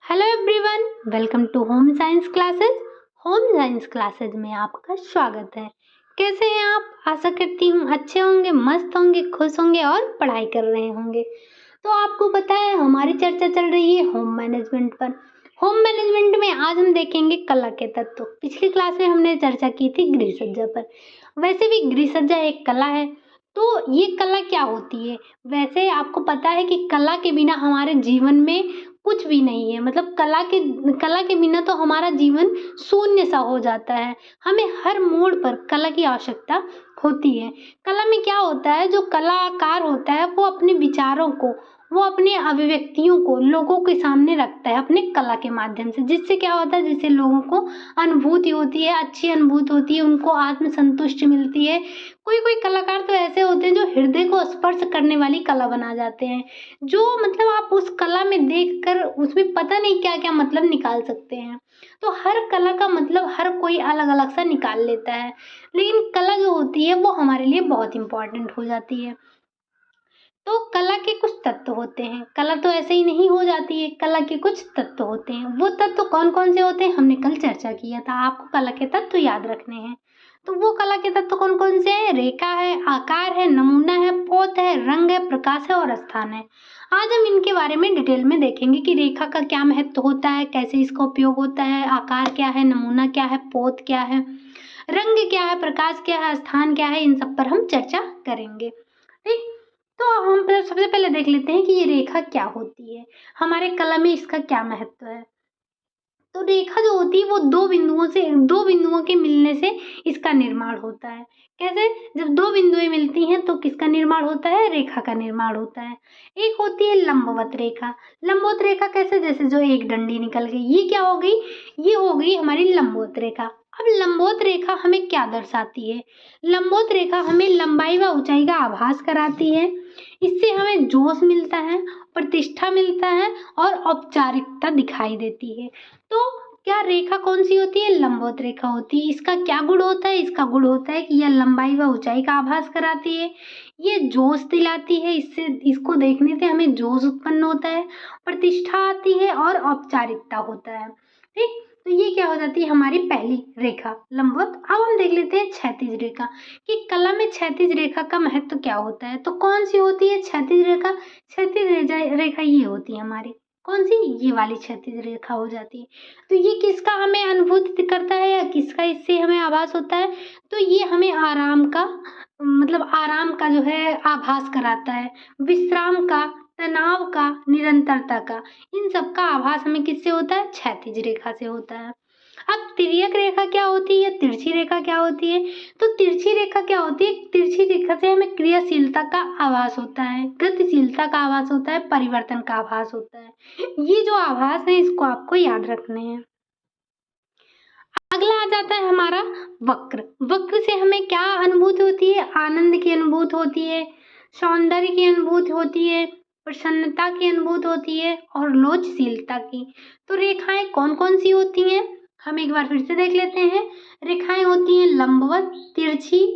Hello everyone, welcome to home science classes. Home science classes में आपका स्वागत है। कैसे हैं आप? आशा करती हूँ अच्छे होंगे, मस्त होंगे, खुश होंगे और पढ़ाई कर रहे होंगे। तो आपको पता है हमारी चर्चा चल रही है होम मैनेजमेंट पर। होम मैनेजमेंट में आज हम देखेंगे कला के तत्व। पिछली क्लास में हमने चर्चा की थी गृह सज्जा पर। वैसे भी गृह सज्जा एक कला है। तो ये कला क्या होती है? वैसे आपको पता है कि कला के बिना हमारे जीवन में कुछ भी नहीं है। मतलब कला के बिना तो हमारा जीवन शून्य सा हो जाता है। हमें हर मोड़ पर कला की आवश्यकता होती है। कला में क्या होता है, जो कलाकार होता है वो अपने विचारों को, वो अपने अभिव्यक्तियों को लोगों के सामने रखता है अपने कला के माध्यम से। जिससे क्या होता है, जिससे लोगों को अनुभूति होती है, अच्छी अनुभूति होती है, उनको आत्मसंतुष्टि मिलती है। कोई कोई कलाकार तो ऐसे होते हैं जो हृदय को स्पर्श करने वाली कला बना जाते हैं। जो मतलब आप उस कला में देखकर उसमें पता नहीं क्या क्या मतलब निकाल सकते हैं। तो हर कला का मतलब हर कोई अलग अलग सा निकाल लेता है। लेकिन कला जो होती है वो हमारे लिए बहुत इंपॉर्टेंट हो जाती है। तो कला के कुछ तत्व होते हैं। कला तो ऐसे ही नहीं हो जाती है, कला के कुछ तत्व होते हैं। वो तत्व कौन कौन से होते हैं हमने कल चर्चा किया था। आपको कला के तत्व याद रखने हैं। तो वो कला के तत्व कौन कौन से हैं? रेखा है, आकार है, नमूना है, पोत है, रंग है, प्रकाश है और स्थान है। आज हम इनके बारे में डिटेल में देखेंगे कि रेखा का क्या महत्व होता है, कैसे इसका उपयोग होता है, आकार क्या है, नमूना क्या है, पोत क्या है, रंग क्या है, प्रकाश क्या है, स्थान क्या है। इन सब पर हम चर्चा करेंगे। ठीक। तो हम सबसे पहले देख लेते हैं कि ये रेखा क्या होती है, हमारे कला में इसका क्या महत्व है। तो रेखा जो होती है वो दो बिंदुओं के मिलने से इसका निर्माण होता है। कैसे? जब दो बिंदुएं मिलती हैं तो किसका निर्माण होता है? रेखा का निर्माण होता है। एक होती है लंबवत रेखा। लंबवत रेखा कैसे? जैसे जो एक डंडी निकल गई, ये क्या हो गई? ये हो गई हमारी लंबवत रेखा। अब लंबवत रेखा हमें क्या दर्शाती है? लंबवत रेखा हमें लंबाई व ऊंचाई का आभास कराती है। इससे हमें जोश मिलता है, प्रतिष्ठा मिलता है और औपचारिकता दिखाई देती है। तो क्या रेखा कौन सी होती है? लंबवत रेखा होती है। इसका क्या गुण होता है? इसका गुण होता है कि यह लंबाई व ऊंचाई का आभास कराती है, ये जोश दिलाती है, इससे इसको देखने से हमें जोश उत्पन्न होता है, प्रतिष्ठा आती है और औपचारिकता होता है। ठीक। तो ये क्या हो जाती है? हमारी पहली रेखा लंबवत। अब हम देख लेते हैं क्षैतिज रेखा कि कला में क्षैतिज रेखा का महत्व क्या होता है। तो कौन सी होती है क्षैतिज रेखा? क्षैतिज रेखा ये होती है हमारी, कौन सी? ये वाली क्षैतिज रेखा हो जाती है। तो ये किसका हमें अनुभूति करता है या किसका इससे हमें आभास होता है? तो ये हमें आराम का, मतलब आराम का जो है आभास कराता है, विश्राम का, तनाव का, निरंतरता का। इन सब का आभास हमें किससे होता है? क्षैतिज रेखा से होता है। अब तिर्यक रेखा क्या होती है, तिरछी रेखा क्या होती है? तो तिरछी रेखा क्या होती है? तिरछी रेखा से हमें क्रियाशीलता का आभास होता है, गतिशीलता का आभास होता है, परिवर्तन का आभास होता है। ये जो आभास है इसको आपको याद रखने हैं। अगला आ जाता है हमारा वक्र। वक्र से हमें क्या अनुभूति होती है? आनंद की अनुभूति होती है, सौंदर्य की अनुभूति होती है, प्रसन्नता की अनुभूति होती है और लोचशीलता की। तो रेखाएं कौन कौन सी होती हैं हम एक बार फिर से देख लेते हैं। रेखाएं होती हैं लंबवत, तिरछी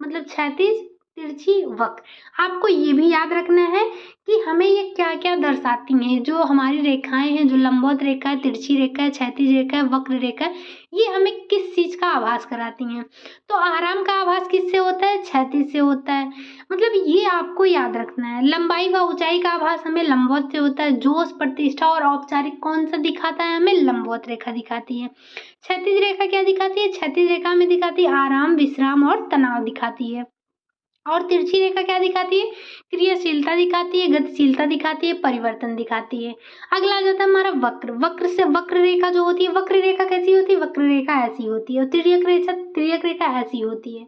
मतलब क्षैतिज, तिरछी, वक्र। आपको ये भी याद रखना है कि हमें ये क्या क्या दर्शाती हैं। जो हमारी रेखाएं हैं, जो लंबवत रेखा है, तिरछी रेखा है, क्षैतिज रेखा है, वक्र रेखा है, ये हमें किस चीज का आभास कराती हैं? तो आराम का आभास किससे होता है? क्षैतिज से होता है। मतलब ये आपको याद रखना है। लंबाई व ऊंचाई का आभास हमें लंबवत से होता है। जोश, प्रतिष्ठा और औपचारिक कौन सा दिखाता है? हमें लंबवत रेखा दिखाती है। क्षैतिज रेखा क्या दिखाती है? क्षैतिज रेखा में दिखाती है आराम, विश्राम और तनाव दिखाती है। और तिरछी रेखा क्या दिखाती है? क्रियाशीलता दिखाती है, गतिशीलता दिखाती है, परिवर्तन दिखाती है। अगला आ जाता है हमारा वक्र। वक्र से वक्र रेखा जो होती है, वक्र रेखा कैसी होती है? वक्र रेखा ऐसी होती है और तिर्यक रेखा ऐसी होती है।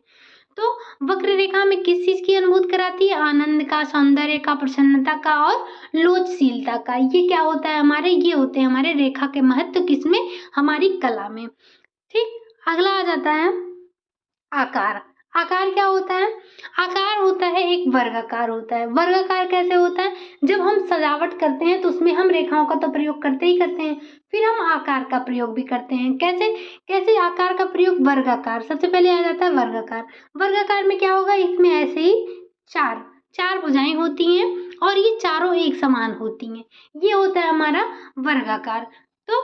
तो वक्र रेखा हमें किस चीज की अनुभूति कराती है? आनंद का, सौंदर्य का, प्रसन्नता का और लोचशीलता का। ये क्या होता है हमारे? ये होते हैं हमारे रेखा के महत्व किसमें? हमारी कला में। ठीक। अगला आ जाता है आकार। आकार क्या होता है? आकार होता है एक वर्गाकार होता है। वर्गाकार कैसे होता है? जब हम सजावट करते हैं तो उसमें हम रेखाओं का तो प्रयोग करते ही करते हैं, फिर हम आकार का प्रयोग भी करते हैं। कैसे कैसे आकार का प्रयोग? वर्गाकार। सबसे पहले आ जाता है वर्गाकार। वर्गाकार में क्या होगा? इसमें ऐसे ही चार चार भुजाएं होती हैं और ये चारों एक समान होती हैं। ये होता है हमारा वर्गाकार। तो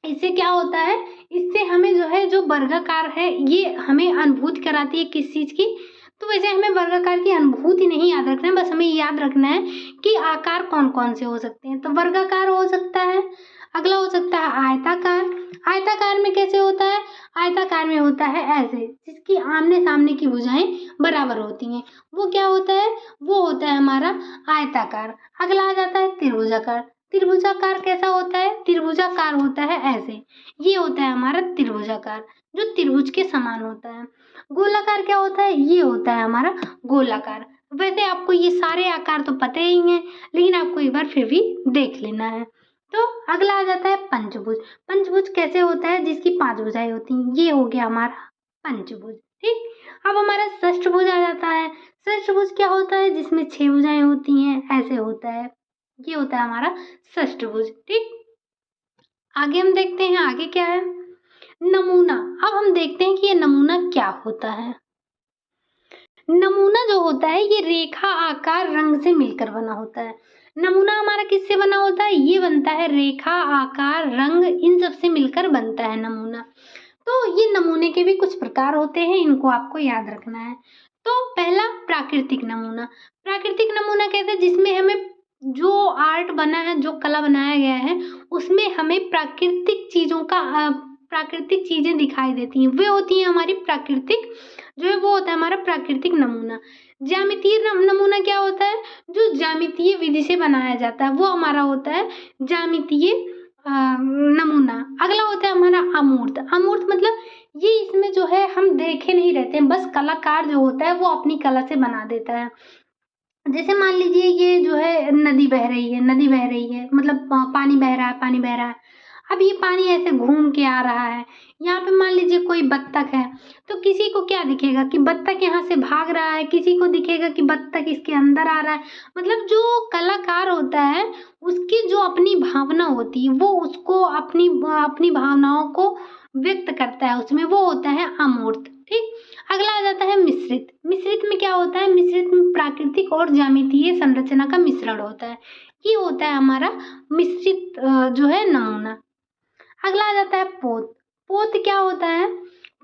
इससे क्या होता है, इससे हमें जो है जो वर्गाकार है ये हमें अनुभूति कराती है किस चीज़ की। तो वैसे हमें वर्गाकार की अनुभूति नहीं याद रखना है, बस हमें याद रखना है कि आकार कौन कौन से हो सकते हैं। तो वर्गाकार हो सकता है, अगला हो सकता है आयताकार। आयताकार में कैसे होता है, आयताकार में होता है ऐसे, जिसकी आमने सामने की भुजाएं बराबर होती हैं, वो क्या होता है, वो होता है हमारा आयताकार। अगला आ जाता है त्रिभुजाकार। त्रिभुजाकार कैसा होता है, त्रिभुजाकार होता है ऐसे, ये होता है हमारा त्रिभुजाकार, जो त्रिभुज के समान होता है। गोलाकार क्या होता है, ये होता है हमारा गोलाकार। वैसे आपको ये सारे आकार तो पता ही हैं, लेकिन आपको एक बार फिर भी देख लेना है। तो अगला आ जाता है पंचभुज। पंचभुज कैसे होता है, जिसकी 5 भुजाएं होती हैं, ये हो गया हमारा पंचभुज। ठीक, अब हमारा षष्ठभुज आ जाता है। षष्ठभुज क्या होता है, जिसमें 6 भुजाएं होती हैं, ऐसे होता है, ये होता है हमारा षष्ठभुज। ठीक, आगे हम देखते हैं आगे क्या है, नमूना। अब हम देखते हैं कि ये नमूना क्या होता है। नमूना जो होता है ये रेखा, आकार, रंग से मिलकर बना होता है। नमूना हमारा किससे बना होता है, ये बनता है रेखा, आकार, रंग, इन सब से मिलकर बनता है नमूना। तो ये नमूने के भी कुछ प्रकार होते हैं, इनको आपको याद रखना है। तो पहला प्राकृतिक नमूना। प्राकृतिक नमूना कहते हैं जिसमें हमें जो आर्ट बना है, जो कला बनाया गया है, उसमें हमें प्राकृतिक चीज़ों का प्राकृतिक चीज़ें दिखाई देती हैं, वे होती हैं हमारी प्राकृतिक, जो है वो होता है हमारा प्राकृतिक नमूना। ज्यामितीय नमूना क्या होता है, जो ज्यामितीय विधि से बनाया जाता है, वो हमारा होता है ज्यामितीय नमूना। अगला होता है हमारा अमूर्त। अमूर्त मतलब ये इसमें जो है हम देखे नहीं रहते हैं, बस कलाकार जो होता है वो अपनी कला से बना देता है। जैसे मान लीजिए ये जो है नदी बह रही है, नदी बह रही है, मतलब पानी बह रहा है, पानी बह रहा है। अब ये पानी ऐसे घूम के आ रहा है, यहाँ पे मान लीजिए कोई बत्तख है, तो किसी को क्या दिखेगा कि बत्तख यहाँ से भाग रहा है, किसी को दिखेगा कि बत्तख इसके अंदर आ रहा है। मतलब जो कलाकार होता है उसकी जो अपनी भावना होती है, वो उसको अपनी अपनी भावनाओं को व्यक्त करता है, उसमें वो होता है अमूर्त। ठीक, अगला आ जाता है मिश्रित। मिश्रित में क्या होता है, मिश्रित में प्राकृतिक और ज्यामितीय संरचना का मिश्रण होता है, ये होता है हमारा मिश्रित जो है नमूना। अगला आ जाता है पोत। पोत क्या होता है,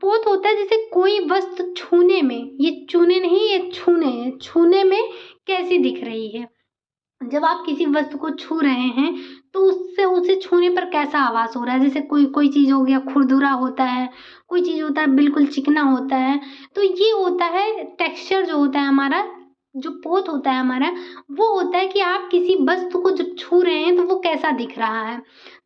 पोत होता है जैसे कोई वस्तु छूने में, ये चूने नहीं, ये छूने, छूने में कैसी दिख रही है। जब आप किसी वस्तु को छू रहे हैं तो उससे उसे छूने पर कैसा आभास हो रहा है, जैसे कोई कोई चीज़ हो गया खुरदुरा होता है, कोई चीज़ होता है बिल्कुल चिकना होता है, तो ये होता है टेक्सचर जो होता है हमारा, जो पोत होता है हमारा, वो होता है कि आप किसी वस्तु को जब छू रहे हैं तो वो कैसा दिख रहा है।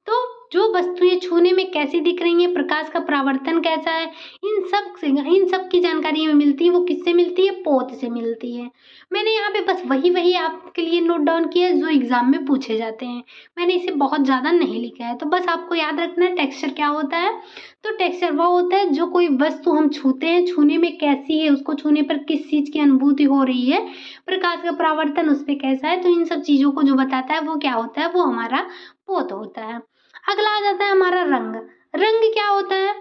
तो जो वस्तुएं छूने में कैसी दिख रही हैं, प्रकाश का परावर्तन कैसा है, इन सब की जानकारी हमें मिलती है, वो किससे मिलती है, पोत से मिलती है। मैंने यहाँ पे बस वही आपके लिए नोट डाउन किया है जो एग्जाम में पूछे जाते हैं, मैंने इसे बहुत ज़्यादा नहीं लिखा है। तो बस आपको याद रखना है टेक्सचर क्या होता है। तो टेक्सचर वो होता है जो कोई वस्तु हम छूते हैं, छूने में कैसी है, उसको छूने पर किस चीज़ की अनुभूति हो रही है, प्रकाश का परावर्तन उस पर कैसा है, तो इन सब चीज़ों को जो बताता है वो क्या होता है, वो हमारा पोत होता है। अगला आ जाता है हमारा रंग। रंग क्या होता है,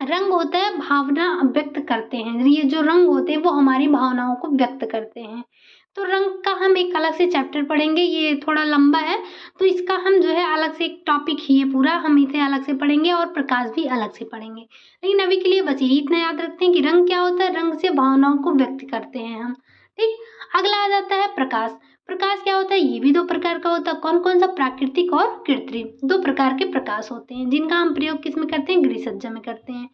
रंग होता है भावना व्यक्त करते हैं, ये जो रंग होते हैं वो हमारी भावनाओं को व्यक्त करते हैं। तो रंग का हम एक अलग से चैप्टर पढ़ेंगे, ये थोड़ा लंबा है, तो इसका हम जो है अलग से एक टॉपिक ही है पूरा, हम इसे अलग से पढ़ेंगे और प्रकाश भी अलग से पढ़ेंगे। लेकिन अभी के लिए बस यही इतना याद रखते हैं कि रंग क्या होता है, रंग से भावनाओं को व्यक्त करते हैं हम। ठीक, अगला आ जाता है प्रकाश। प्रकाश क्या होता है, ये भी 2 प्रकार का होता है। कौन कौन सा, प्राकृतिक और कृत्रिम, 2 प्रकार के प्रकाश होते हैं, जिनका हम प्रयोग किस में करते हैं, गृह सज्जा में करते हैं।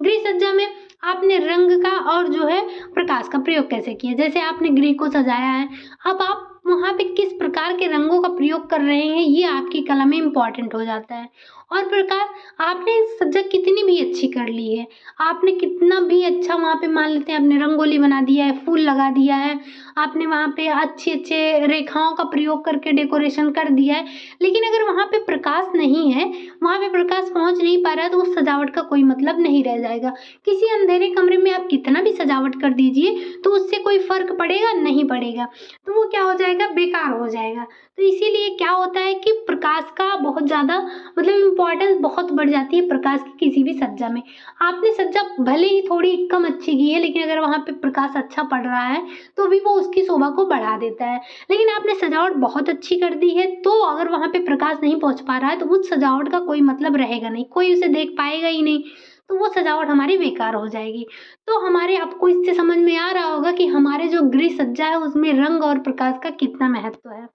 गृह सज्जा में आपने रंग का और जो है प्रकाश का प्रयोग कैसे किया, जैसे आपने गृह को सजाया है, अब आप वहाँ पे किस प्रकार के रंगों का प्रयोग कर रहे हैं, ये आपकी कला में इम्पॉर्टेंट हो जाता है। और प्रकाश, आपने सज्जा कितनी भी अच्छी कर ली है, आपने कितना भी अच्छा वहाँ पे मान लेते हैं आपने रंगोली बना दिया है, फूल लगा दिया है, आपने वहाँ पे अच्छे अच्छे रेखाओं का प्रयोग करके डेकोरेशन कर दिया है, लेकिन अगर वहाँ पे प्रकाश नहीं है, वहाँ पे प्रकाश पहुँच नहीं पा रहा है, तो उस सजावट का कोई मतलब नहीं रह जाएगा। किसी अंधेरे कमरे में आप कितना भी सजावट कर दीजिए तो उससे कोई फर्क पड़ेगा नहीं पड़ेगा, तो वो क्या हो जाएगा, बेकार हो जाएगा। तो इसीलिए क्या होता है कि प्रकाश का बहुत ज़्यादा मतलब इम्पोर्टेंस बहुत बढ़ जाती है प्रकाश की किसी भी सज्जा में। आपने सज्जा भले ही थोड़ी कम अच्छी की है, लेकिन अगर वहाँ पे प्रकाश अच्छा पड़ रहा है तो भी वो उसकी शोभा को बढ़ा देता है। लेकिन आपने सजावट बहुत अच्छी कर दी है, तो अगर वहाँ पे प्रकाश नहीं पहुँच पा रहा है तो उस सजावट का कोई मतलब रहेगा नहीं, कोई उसे देख पाएगा ही नहीं, तो वो सजावट हमारी बेकार हो जाएगी। तो हमारे आपको इससे समझ में आ रहा होगा कि हमारे जो गृह सज्जा है उसमें रंग और प्रकाश का कितना महत्व है।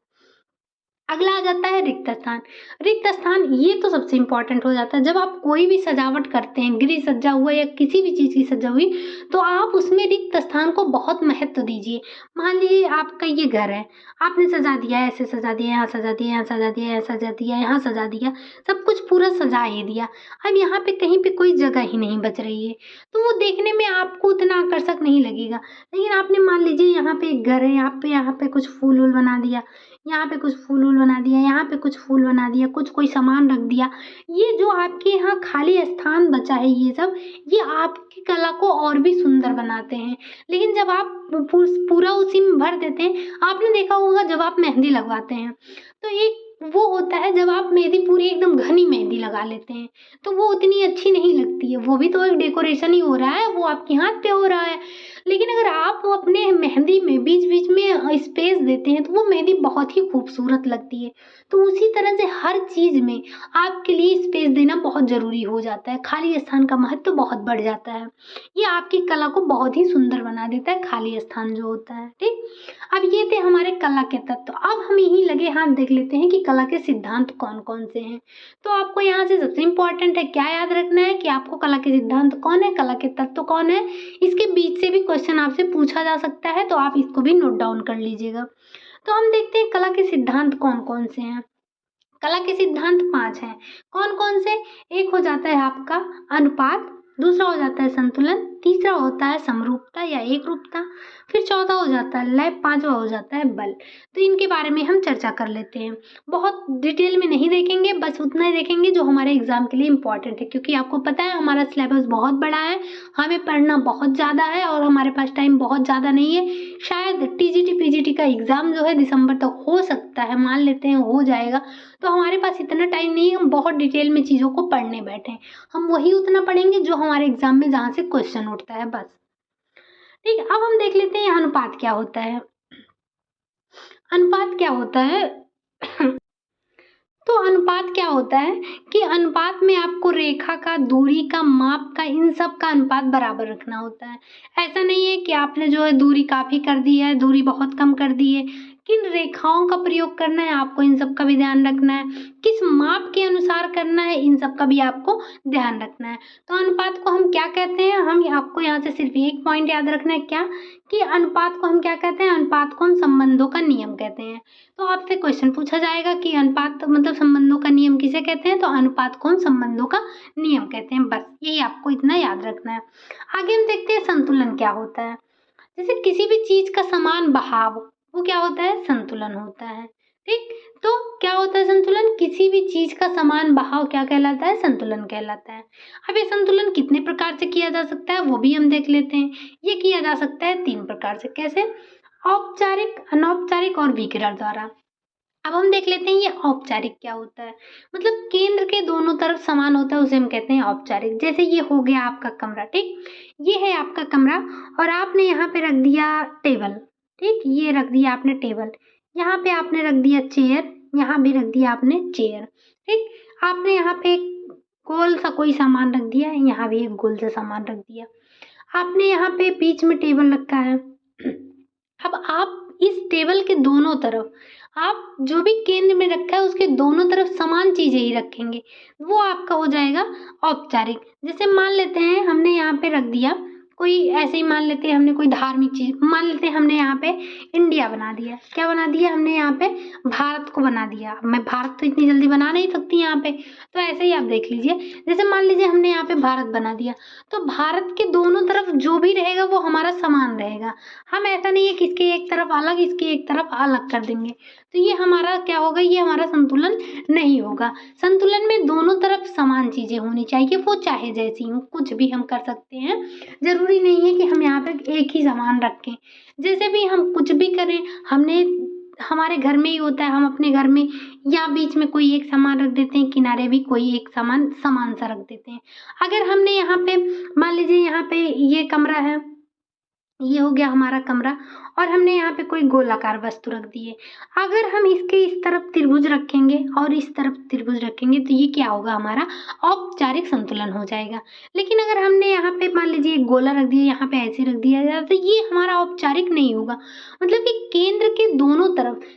अगला आ जाता है रिक्त स्थान। रिक्त स्थान ये तो सबसे इम्पोर्टेंट हो जाता है। जब आप कोई भी सजावट करते हैं, गृह सज्जा हुआ या किसी भी चीज़ की सज्जा हुई, तो आप उसमें रिक्त स्थान को बहुत महत्व दीजिए। मान लीजिए आपका ये घर है, आपने सजा दिया, ऐसे सजा दिया, यहाँ सजा दिया, यहाँ सजा दिया, यहाँ सजा दिया, यहाँ सजा दिया, सब कुछ पूरा सजा ही दिया। अब यहाँ पे कहीं पे कोई जगह ही नहीं बच रही है, तो वो देखने में आपको उतना आकर्षक नहीं लगेगा। लेकिन आपने मान लीजिए यहाँ पे एक घर है, यहाँ पे कुछ फूल-वूल बना दिया, यहाँ पे कुछ फूल-वूल बना दिया, यहाँ पे कुछ फूल बना दिया, कुछ कोई सामान रख दिया। ये जो आपके यहाँ खाली स्थान बचा है ये सब, ये आपकी कला को और भी सुंदर बनाते हैं। लेकिन जब आप पूरा उसी में भर देते हैं, आपने देखा होगा जब आप मेहंदी लगवाते हैं, तो एक वो होता है जब आप मेहंदी पूरी एकदम घनी मेहंदी लगा लेते हैं, तो वो उतनी अच्छी नहीं लगती है। वो भी तो एक डेकोरेशन ही हो रहा है, वो आपके हाथ पे हो रहा है। लेकिन अगर आप अपने मेहंदी में बीच-बीच में स्पेस देते हैं, तो वो मेहंदी बहुत ही खूबसूरत लगती है। तो उसी तरह से हर चीज़ में आपके लिए स्पेस देना बहुत ज़रूरी हो जाता है। खाली स्थान का महत्व बहुत बढ़ जाता है। ये आपकी कला को बहुत ही सुंदर बना देता है, खाली स्थान जो होता है, ठीक? अब ये थे हमारे कला के तत्व। अब हम यहीं लगे हाथ देख लेते हैं कि कला के सिद्धांत कौन-कौन से हैं। तो आपको यहाँ से सबसे इम्पोर्टेंट है क्या याद रखना है कि आपको कला के सिद्धांत कौन है, कला के तत्व कौन है। इसके बीच से भी क्वेश्चन आपसे पूछा जा सकता है, तो आप इसको भी नोट डाउन कर लीजिएगा। तो हम देखते हैं कला के सिद्धांत कौन-कौन से हैं। कला के सिद्धांत 5 हैं। कौन-कौन से? एक हो जाता है आपका अनुपात, दूसरा हो जाता है संतुलन, तीसरा होता है समरूपता या एकरूपता, फिर चौथा हो जाता है लय, पाँचवा हो जाता है बल। तो इनके बारे में हम चर्चा कर लेते हैं। बहुत डिटेल में नहीं देखेंगे, बस उतना ही देखेंगे जो हमारे एग्जाम के लिए इम्पोर्टेंट है, क्योंकि आपको पता है हमारा सिलेबस बहुत बड़ा है, हमें पढ़ना बहुत ज़्यादा है और हमारे पास टाइम बहुत ज़्यादा नहीं है। शायद टीजीटी पीजीटी का एग्ज़ाम जो है दिसंबर तक हो सकता है, मान लेते हैं हो जाएगा, तो हमारे पास इतना टाइम नहीं है हम बहुत डिटेल में चीज़ों को पढ़ने बैठें। हम वही उतना पढ़ेंगे जो हमारे एग्जाम में जहाँ से क्वेश्चन उठता है, बस। ठीक है, अब हम देख लेते हैं अनुपात क्या होता है। अनुपात क्या होता है? तो अनुपात क्या होता है कि अनुपात में आपको रेखा का, दूरी का, माप का, इन सब का अनुपात बराबर रखना होता है। ऐसा नहीं है कि आपने जो है दूरी काफ़ी कर दी है, दूरी बहुत कम कर दी है। किन रेखाओं का प्रयोग करना है, आपको इन सब का भी ध्यान रखना है। किस माप के अनुसार करना है, इन सब का भी आपको ध्यान रखना है। तो अनुपात को हम क्या कहते हैं? हम आपको यहाँ से सिर्फ एक पॉइंट याद रखना है, क्या? कि अनुपात को हम क्या कहते हैं? अनुपात को हम संबंधों का नियम कहते हैं। तो आपसे क्वेश्चन पूछा जाएगा कि अनुपात मतलब संबंधों का नियम किसे कहते हैं? तो अनुपात को हम संबंधों का नियम कहते हैं। बस यही आपको इतना याद रखना है। आगे हम देखते हैं संतुलन क्या होता है। जैसे किसी भी चीज का समान बहाव, वो क्या होता है? संतुलन होता है। ठीक, तो क्या होता है संतुलन? किसी भी चीज का समान बहाव क्या कहलाता है? संतुलन कहलाता है। अब ये संतुलन कितने प्रकार से किया जा सकता है वो भी हम देख लेते हैं। ये किया जा सकता है 3 प्रकार से। कैसे? औपचारिक, अनौपचारिक और विकिरण द्वारा। अब हम देख लेते हैं ये औपचारिक क्या होता है। मतलब केंद्र के दोनों तरफ समान होता है, उसे हम कहते हैं औपचारिक। जैसे ये हो गया आपका कमरा, ठीक, ये है आपका कमरा और आपने यहाँ पे रख दिया टेबल, ठीक, ये रख दिया आपने टेबल, यहाँ पे आपने रख दिया चेयर, यहाँ भी रख दिया आपने चेयर, ठीक। आपने यहाँ पे एक गोल सा कोई सामान रख दिया, यहाँ भी एक गोल सा सामान रख दिया। आपने यहाँ पे बीच में टेबल रखा है। अब आप इस टेबल के दोनों तरफ आप जो भी केंद्र में रखा है उसके दोनों तरफ समान चीजें ही रखेंगे, वो आपका हो जाएगा औपचारिक। जैसे मान लेते हैं हमने यहाँ पे रख दिया कोई, ऐसे ही मान लेते हैं हमने कोई धार्मिक चीज, मान लेते हैं हमने यहाँ पे इंडिया बना दिया। क्या बना दिया हमने? यहाँ पे भारत को बना दिया। मैं भारत तो इतनी जल्दी बना नहीं सकती यहाँ पे, तो ऐसे ही आप देख लीजिए। जैसे मान लीजिए हमने यहाँ पे भारत बना दिया, तो भारत के दोनों तरफ जो भी रहेगा वो हमारा समान रहेगा। हम ऐसा नहीं है कि इसके एक तरफ अलग, इसके एक तरफ अलग कर देंगे, तो ये हमारा क्या होगा? ये हमारा संतुलन नहीं होगा। संतुलन में दोनों तरफ समान चीजें होनी चाहिए, वो चाहे जैसी हो, कुछ भी हम कर सकते हैं। जरूरी नहीं है कि हम यहाँ पे एक ही सामान रखें। जैसे भी हम कुछ भी करें, हमने हमारे घर में ही होता है, हम अपने घर में या बीच में कोई एक सामान रख देते हैं, किनारे भी कोई एक सामान समान सा रख देते हैं। अगर हमने यहाँ पे मान लीजिए यहाँ पे ये कमरा है, ये हो गया हमारा कमरा और हमने यहाँ पे कोई गोलाकार वस्तु रख दी है। अगर हम इसके इस तरफ त्रिभुज रखेंगे और इस तरफ त्रिभुज रखेंगे तो ये क्या होगा, हमारा औपचारिक संतुलन हो जाएगा। लेकिन अगर हमने यहाँ पे मान लीजिए एक गोला रख दिया, यहाँ पे ऐसे रख दिया जाए तो ये हमारा औपचारिक नहीं होगा। मतलब कि केंद्र के दोनों तरफ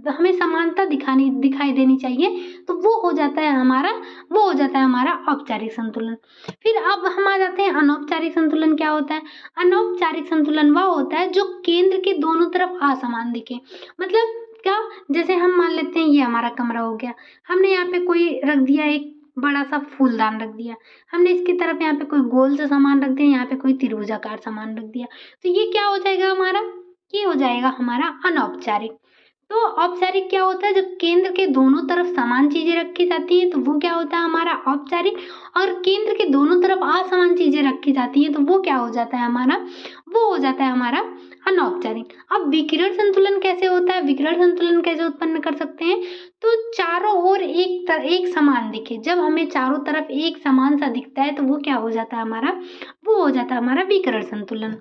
हमें समानता दिखाई देनी चाहिए, तो वो हो जाता है हमारा औपचारिक संतुलन। फिर अब हम आ जाते हैं अनौपचारिक संतुलन। क्या होता है अनौपचारिक संतुलन? वह होता है जो केंद्र के दोनों तरफ असमान दिखे। मतलब क्या, जैसे हम मान लेते हैं ये हमारा कमरा हो गया, हमने यहाँ पे कोई रख दिया, एक बड़ा सा फूलदान रख दिया, हमने इसकी तरफ यहाँ पे कोई गोल सा सामान रख दिया, यहाँ पे कोई त्रिभुजाकार सामान रख दिया, तो ये क्या हो जाएगा हमारा, ये हो जाएगा हमारा अनौपचारिक। तो औपचारिक क्या होता है, जब केंद्र के दोनों तरफ समान चीजें रखी जाती हैं तो वो क्या होता है हमारा औपचारिक, और केंद्र के दोनों तरफ असमान चीजें रखी जाती हैं तो वो क्या हो जाता है हमारा, वो हो जाता है हमारा अनौपचारिक। अब विकिरण संतुलन कैसे होता है, विकिरण संतुलन कैसे उत्पन्न कर सकते हैं, तो चारों ओर एक समान दिखे, जब हमें चारों तरफ एक समान सा दिखता है तो वो क्या हो जाता है हमारा, वो हो जाता है हमारा विकिरण संतुलन।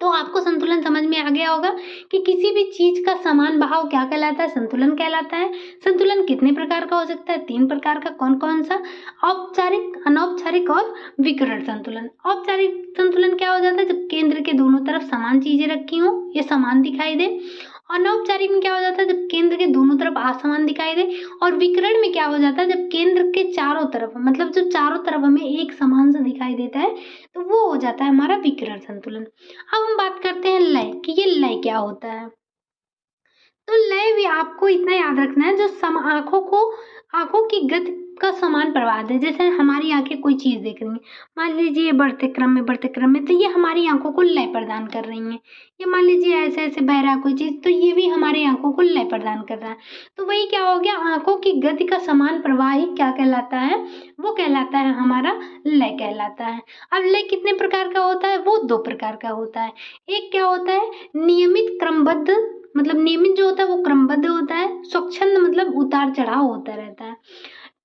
तो आपको संतुलन समझ में आ गया होगा कि किसी भी चीज का समान बहाव क्या कहलाता है, संतुलन कहलाता है। संतुलन कितने प्रकार का हो सकता है, 3 प्रकार का। कौन कौन सा, औपचारिक, अनौपचारिक और विकिरण संतुलन। औपचारिक संतुलन क्या हो जाता है, जब केंद्र के दोनों तरफ समान चीजें रखी हों, ये समान दिखाई दे। अनौपचारिक में क्या हो जाता है, जब केंद्र के दोनों तरफ असमान दिखाई दे। और विकिरण में क्या हो जाता है, जब केंद्र के चारों तरफ, मतलब जो चारों तरफ हमें एक समान सा दिखाई देता है तो वो हो जाता है हमारा विकिरण संतुलन। अब हम बात करते हैं लय, कि ये लय क्या होता है। तो लय भी आपको इतना याद रखना है, जो आंखों की गति का समान प्रवाह है। जैसे हमारी आंखें कोई चीज देख रही हैं, मान लीजिए बढ़ते क्रम में, तो ये हमारी आंखों को लय प्रदान कर रही हैं। ये मान लीजिए ऐसे ऐसे बह रहा है कोई चीज, तो ये भी हमारी आंखों को लय प्रदान कर रहा है। तो वही क्या हो गया, आंखों की गति का समान प्रवाह ही क्या कहलाता है, वो कहलाता है हमारा लय कहलाता है। अब लय कितने प्रकार का होता है, वो 2 प्रकार का होता है। एक क्या होता है, नियमित क्रमबद्ध, मतलब नियमित जो होता है वो क्रमबद्ध होता है। स्वच्छंद मतलब उतार चढ़ाव होता रहता है।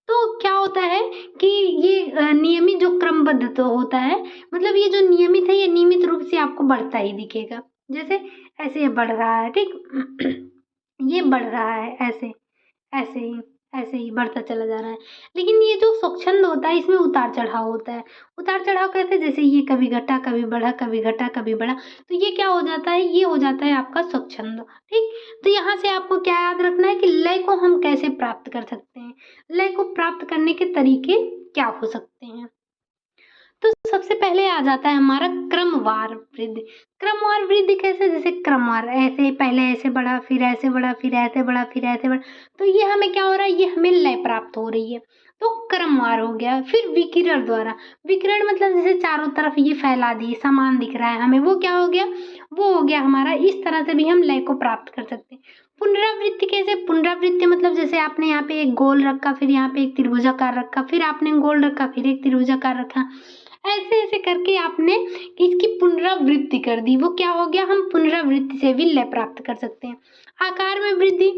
तो क्या होता है कि ये नियमित जो क्रमबद्ध तो होता है, मतलब ये जो नियमित है ये नियमित रूप से आपको बढ़ता ही दिखेगा। जैसे ऐसे ये बढ़ रहा है, ठीक ये बढ़ रहा है, ऐसे ऐसे ही बढ़ता चला जा रहा है। लेकिन ये जो स्वच्छंद होता है इसमें उतार चढ़ाव होता है। उतार चढ़ाव कैसे, जैसे ये कभी घटा कभी बढ़ा, कभी घटा कभी बढ़ा, तो ये क्या हो जाता है, ये हो जाता है आपका स्वच्छंद। ठीक, तो यहाँ से आपको क्या याद रखना है कि लय को हम कैसे प्राप्त कर सकते हैं, लय को प्राप्त करने के तरीके क्या हो सकते हैं। तो सबसे पहले आ जाता है हमारा क्रमवार वृद्धि। क्रमवार वृद्धि कैसे, जैसे क्रमवार ऐसे पहले ऐसे बढ़ा, फिर ऐसे बढ़ा, फिर ऐसे बढ़ा, फिर ऐसे बढ़ा, तो ये हमें क्या हो रहा है, ये हमें लय प्राप्त हो रही है, तो क्रमवार हो गया। फिर विकिरण द्वारा, विकिरण मतलब जैसे चारों तरफ ये फैला दिए, समान दिख रहा है हमें, वो क्या हो गया, वो हो गया हमारा, इस तरह से भी हम लय को प्राप्त कर सकते हैं। पुनरावृत्ति कैसे, पुनरावृत्ति मतलब जैसे आपने यहाँ पे एक गोल रखा, फिर यहाँ पे एक त्रिभुजाकार रखा, फिर आपने गोल रखा, फिर एक त्रिभुजाकार रखा, ऐसे ऐसे करके आपने इसकी पुनरावृत्ति कर दी, वो क्या हो गया, हम पुनरावृत्ति से भी लय प्राप्त कर सकते हैं। आकार में वृद्धि,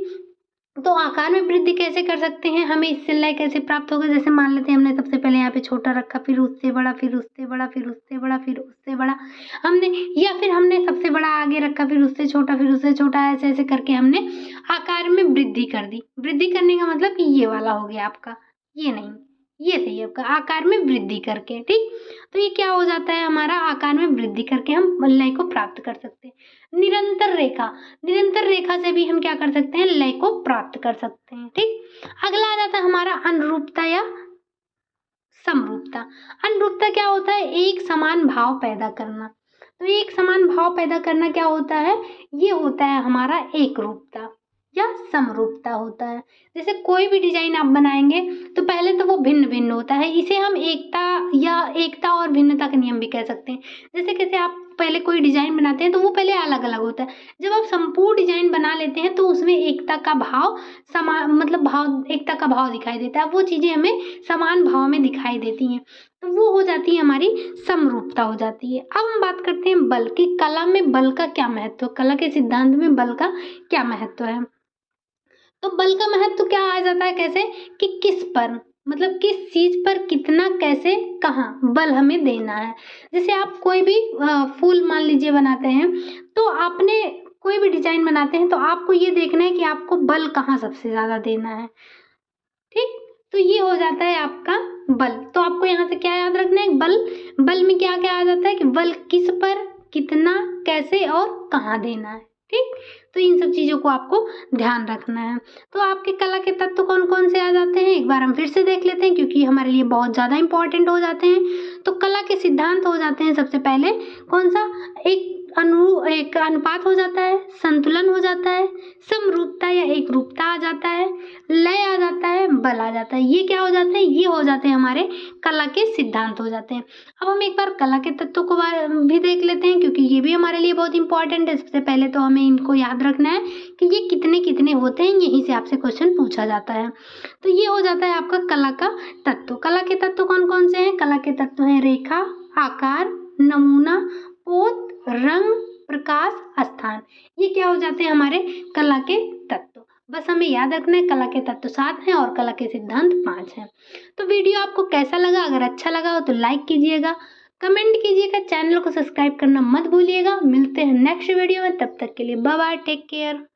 तो आकार में वृद्धि कैसे कर सकते हैं, हमें इससे लय कैसे प्राप्त होगा, जैसे मान लेते हैं हमने सबसे पहले यहाँ पे छोटा रखा, फिर उससे बड़ा, फिर उससे बड़ा, फिर उससे बड़ा, फिर उससे बड़ा हमने, या फिर हमने सबसे बड़ा आगे रखा, फिर उससे छोटा, फिर उससे छोटा, ऐसे ऐसे करके हमने आकार में वृद्धि कर दी। वृद्धि करने का मतलब कि ये वाला हो गया आपका, ये नहीं, ये सही है आपका, आकार में वृद्धि करके। ठीक, तो ये क्या हो जाता है हमारा, आकार में वृद्धि करके हम लय को प्राप्त कर सकते हैं। निरंतर रेखा, निरंतर रेखा से भी हम क्या कर सकते हैं, लय को प्राप्त कर सकते हैं। ठीक, अगला आ जाता है हमारा अनुरूपता या समरूपता। अनुरूपता क्या होता है, एक समान भाव पैदा करना। तो एक समान भाव पैदा करना क्या होता है, ये होता है हमारा एक रूपता या समरूपता होता है। जैसे कोई भी डिजाइन आप बनाएंगे तो पहले तो वो भिन्न भिन्न होता है, इसे हम एकता और भिन्नता का नियम भी कह सकते हैं। जैसे कैसे आप पहले कोई डिजाइन बनाते हैं तो वो पहले अलग अलग होता है, जब आप संपूर्ण डिजाइन बना लेते हैं तो उसमें एकता का भाव एकता का भाव दिखाई देता है, वो चीजें हमें समान भाव में दिखाई देती हैं, तो वो हो जाती है हमारी समरूपता हो जाती है। अब हम बात करते हैं बल की, कला में बल का क्या महत्व, कला के सिद्धांत में बल का क्या महत्व है। तो बल का महत्व क्या आ जाता है, कैसे कि किस पर, मतलब किस चीज़ पर कितना, कैसे, कहाँ बल हमें देना है। जैसे आप कोई भी फूल मान लीजिए बनाते हैं, तो आपने कोई भी डिज़ाइन बनाते हैं तो आपको ये देखना है कि आपको बल कहाँ सबसे ज़्यादा देना है, ठीक? तो ये हो जाता है आपका बल। तो आपको यहाँ से क्या याद रखना है, बल। बल में क्या-क्या आ जाता है कि बल किस पर, कितना, कैसे और कहाँ देना है, ठीक? तो इन सब चीज़ों को आपको ध्यान रखना है। तो आपके कला के तत्व कौन-कौन से आ जाते हैं, एक बार हम फिर से देख लेते हैं क्योंकि हमारे लिए बहुत ज़्यादा इम्पोर्टेंट हो जाते हैं। तो कला के सिद्धांत हो जाते हैं सबसे पहले कौन-सा, एक अनुपात हो जाता है, संतुलन हो जाता है, समरूपता या एकरूपता आ जाता है, लय आ जाता है, बल आ जाता है। ये क्या हो जाते हैं, ये हो जाते हैं हमारे कला के सिद्धांत हो जाते हैं। अब हम एक बार कला के तत्वों को भी देख लेते हैं क्योंकि ये भी हमारे लिए बहुत इंपॉर्टेंट है। सबसे पहले तो हमें इनको याद रखना है कि ये कितने कितने होते हैं, यहीं से आपसे क्वेश्चन पूछा जाता है। तो ये हो जाता है आपका कला का तत्व। कला के तत्व कौन कौन से हैं, कला के तत्व हैं रेखा, आकार, नमूना, पोत, रंग, प्रकाश, स्थान। ये क्या हो जाते हैं हमारे कला के तत्व। बस हमें याद रखना है कला के तत्व 7 हैं और कला के सिद्धांत 5 हैं। तो वीडियो आपको कैसा लगा, अगर अच्छा लगा हो तो लाइक कीजिएगा, कमेंट कीजिएगा, चैनल को सब्सक्राइब करना मत भूलिएगा। मिलते हैं नेक्स्ट वीडियो में, तब तक के लिए बाय बाय, टेक केयर।